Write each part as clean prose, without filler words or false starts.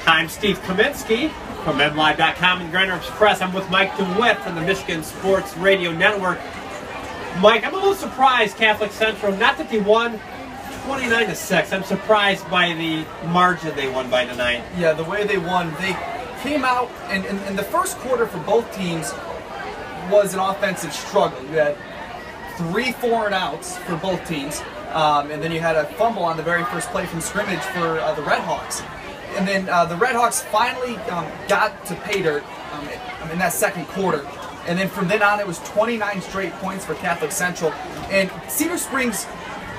I'm Steve Kaminski from MLive.com and Grinder Express. I'm with Mike DeWitt from the Michigan Sports Radio Network. Mike, I'm a little surprised Catholic Central, not that they won 29-6. I'm surprised by the margin they won by tonight. Yeah, the way they won, they came out, and the first quarter for both teams was an offensive struggle. You had 3 4-and-outs for both teams, and then you had a fumble on the very first play from scrimmage for the Red Hawks. And then the Red Hawks finally got to pay dirt in that second quarter. And then from then on, it was 29 straight points for Catholic Central. And Cedar Springs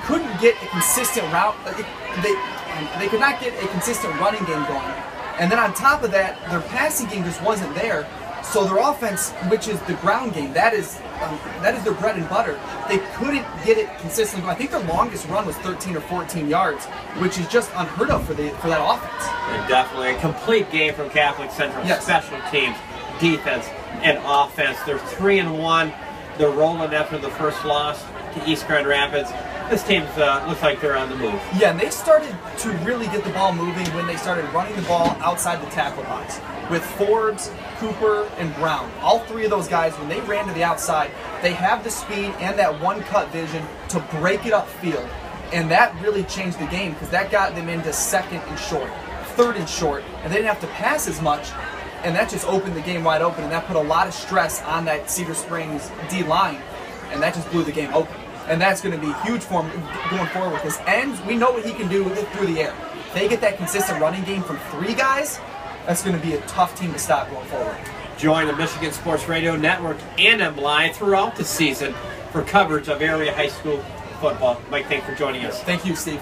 couldn't get a consistent route. They could not get a consistent running game going. And then on top of that, their passing game just wasn't there. So their offense, which is the ground game, that is their bread and butter. They couldn't get it consistently. I think their longest run was 13 or 14 yards, which is just unheard of for that offense. And definitely a complete game from Catholic Central. Yes. Special teams, defense, and offense. They're 3-1. They're rolling after the first loss to East Grand Rapids. This team looks like they're on the move. Yeah, and they started to really get the ball moving when they started running the ball outside the tackle box. With Forbes, Cooper, and Brown. All 3 of those guys, when they ran to the outside, they have the speed and that one-cut vision to break it upfield. And that really changed the game because that got them into 2nd and short, 3rd and short, and they didn't have to pass as much. And that just opened the game wide open, and that put a lot of stress on that Cedar Springs D-line, and that just blew the game open. And that's going to be huge for him going forward with his ends. We know what he can do with it through the air. If they get that consistent running game from 3 guys, that's going to be a tough team to stop going forward. Join the Michigan Sports Radio Network and MLive throughout the season for coverage of area high school football. Mike, thanks for joining us. Thank you, Steve.